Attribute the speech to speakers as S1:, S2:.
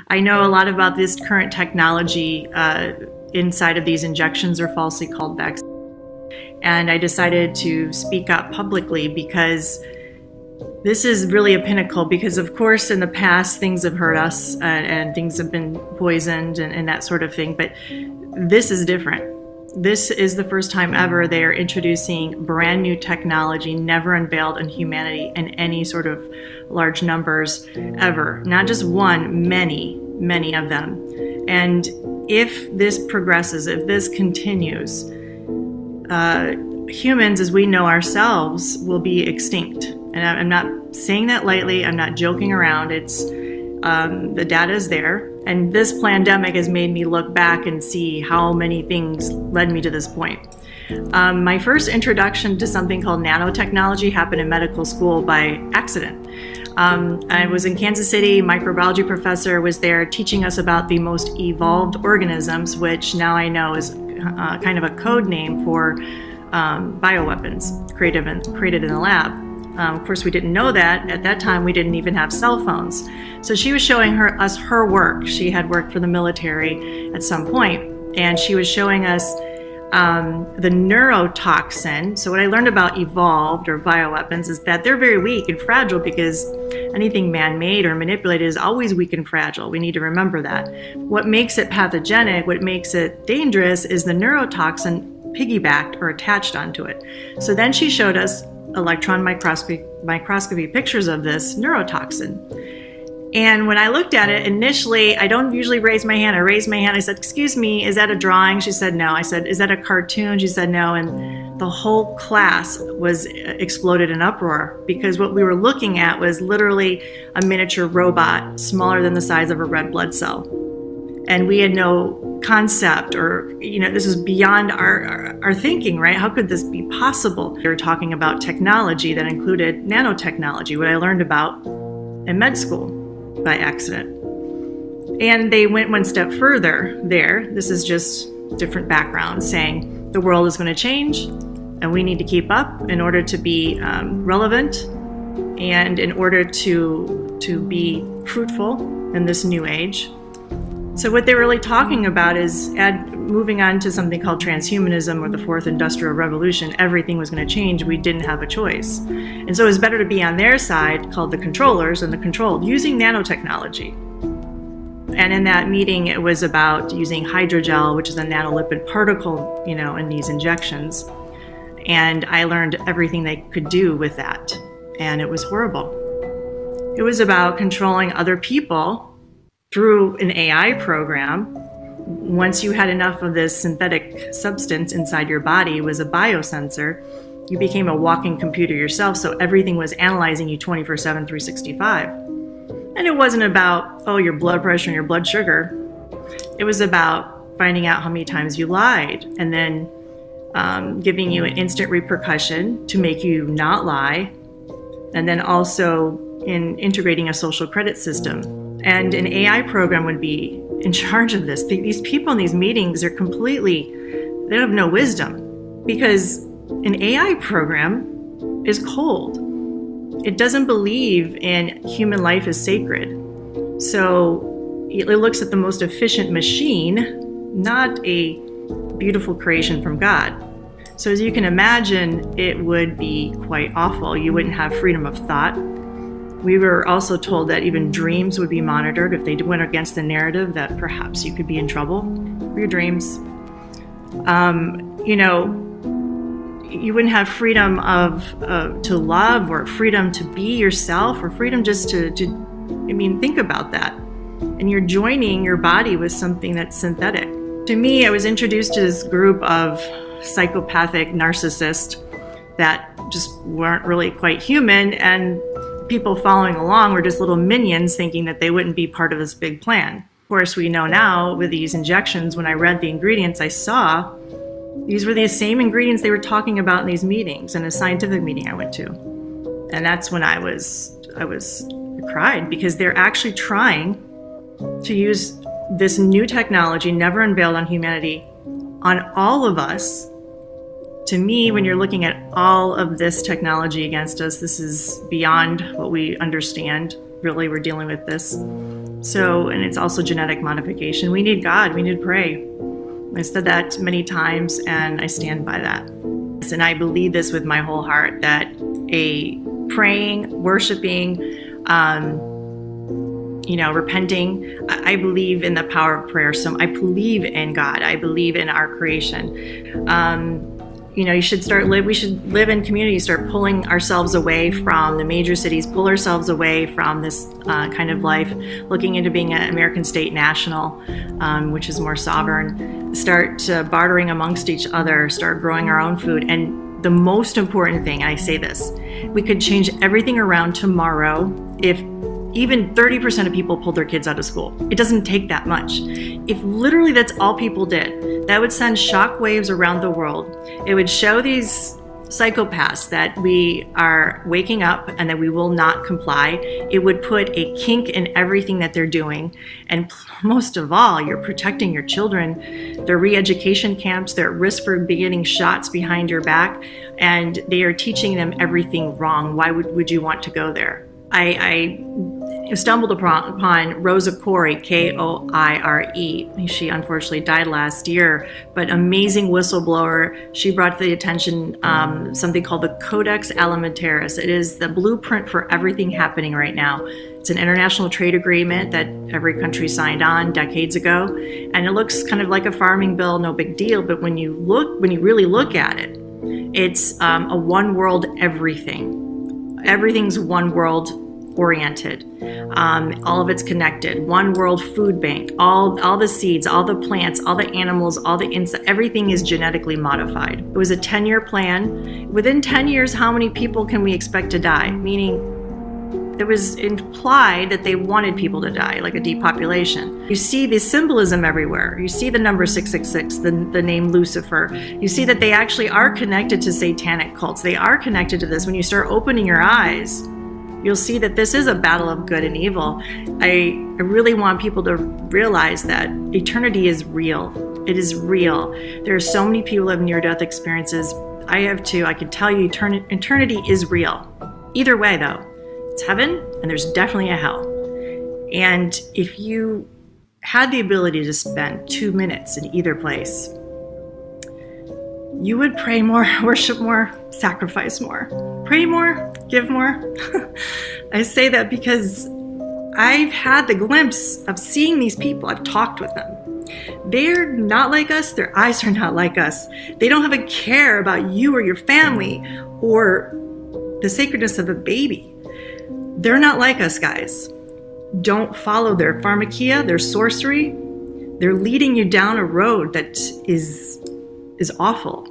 S1: I know a lot about this current technology inside of these injections, are falsely called vaccines. And I decided to speak up publicly because this is really a pinnacle, because of course in the past things have hurt us and things have been poisoned and that sort of thing, but this is different. This is the first time ever they are introducing brand new technology never unveiled in humanity in any sort of large numbers ever. Not just one, many, many of them. And if this progresses, if this continues, humans as we know ourselves will be extinct. And I'm not saying that lightly. I'm not joking around. It's the data is there. And this pandemic has made me look back and see how many things led me to this point. My first introduction to something called nanotechnology happened in medical school by accident. I was in Kansas City, microbiology professor was there teaching us about the most evolved organisms, which now I know is kind of a code name for bioweapons created in the lab. Of course, we didn't know that. At that time, we didn't even have cell phones. So she was showing us her work. She had worked for the military at some point, and she was showing us the neurotoxin. So what I learned about evolved or bioweapons is that they're very weak and fragile, because anything man-made or manipulated is always weak and fragile. We need to remember that. What makes it pathogenic, what makes it dangerous, is the neurotoxin piggybacked or attached onto it. So then she showed us electron microscopy pictures of this neurotoxin. And when I looked at it initially, I don't usually raise my hand. I raised my hand. I said, "Excuse me, is that a drawing?" She said, "No." I said, "Is that a cartoon?" She said, "No." And the whole class was exploded in uproar, because what we were looking at was literally a miniature robot smaller than the size of a red blood cell. And we had no concept, or, this is beyond our thinking, right? How could this be possible? They were talking about technology that included nanotechnology, what I learned about in med school by accident. And they went one step further there. This is just different background, saying the world is going to change and we need to keep up in order to be relevant and in order to be fruitful in this new age. So what they're really talking about is moving on to something called transhumanism, or the fourth industrial revolution. Everything was going to change. We didn't have a choice. And so it was better to be on their side, called the controllers and the controlled, using nanotechnology. And in that meeting, it was about using hydrogel, which is a nanolipid particle, in these injections. And I learned everything they could do with that. And it was horrible. It was about controlling other people through an AI program. Once you had enough of this synthetic substance inside your body, it was a biosensor, you became a walking computer yourself, so everything was analyzing you 24/7, 365. And it wasn't about, your blood pressure and your blood sugar. It was about finding out how many times you lied, and then giving you an instant repercussion to make you not lie, and then also in integrating a social credit system. And an AI program would be in charge of this. These people in these meetings are they have no wisdom, because an AI program is cold. It doesn't believe in human life as sacred. So it looks at the most efficient machine, not a beautiful creation from God. So as you can imagine, it would be quite awful. You wouldn't have freedom of thought. We were also told that even dreams would be monitored. If they went against the narrative, that perhaps you could be in trouble for your dreams. You wouldn't have freedom to love, or freedom to be yourself, or freedom just to think about that. And you're joining your body with something that's synthetic. To me, I was introduced to this group of psychopathic narcissists that just weren't really quite human, and people following along were just little minions thinking that they wouldn't be part of this big plan. Of course, we know now with these injections, when I read the ingredients, I saw these were the same ingredients they were talking about in these meetings, in a scientific meeting I went to. And that's when I cried, because they're actually trying to use this new technology never unveiled on humanity on all of us. To me, when you're looking at all of this technology against us, this is beyond what we understand. Really, we're dealing with this. So, and it's also genetic modification. We need God. We need to pray. I said that many times, and I stand by that. And I believe this with my whole heart, that a praying, worshiping, repenting. I believe in the power of prayer. So I believe in God. I believe in our creation. We should live in community, start pulling ourselves away from the major cities, pull ourselves away from this kind of life, looking into being an American state national, which is more sovereign, start bartering amongst each other, start growing our own food. And the most important thing, I say this, we could change everything around tomorrow if even 30% of people pulled their kids out of school. It doesn't take that much. If literally that's all people did, that would send shockwaves around the world. It would show these psychopaths that we are waking up and that we will not comply. It would put a kink in everything that they're doing. And most of all, you're protecting your children. Their re-education camps, they're at risk for getting shots behind your back, and they are teaching them everything wrong. Why would you want to go there? I stumbled upon Rosa Koire, Koire. She unfortunately died last year, but amazing whistleblower. She brought to the attention something called the Codex Alimentarius. It is the blueprint for everything happening right now. It's an international trade agreement that every country signed on decades ago, and it looks kind of like a farming bill, no big deal. But when you really look at it, it's a one world everything. Everything's one world oriented. All of it's connected. One world food bank. All the seeds, all the plants, all the animals, all the insects, everything is genetically modified. It was a 10-year plan. Within 10 years, how many people can we expect to die? Meaning, it was implied that they wanted people to die, like a depopulation. You see the symbolism everywhere. You see the number 666, the name Lucifer. You see that they actually are connected to satanic cults. They are connected to this. When you start opening your eyes, you'll see that this is a battle of good and evil. I really want people to realize that eternity is real. It is real. There are so many people who have near-death experiences. I have too. I can tell you eternity is real. Either way, though, it's heaven and there's definitely a hell. And if you had the ability to spend 2 minutes in either place, you would pray more, worship more, sacrifice more. Pray more, give more. I say that because I've had the glimpse of seeing these people. I've talked with them. They're not like us. Their eyes are not like us. They don't have a care about you or your family or the sacredness of a baby. They're not like us, guys. Don't follow their pharmakia, their sorcery. They're leading you down a road that is awful.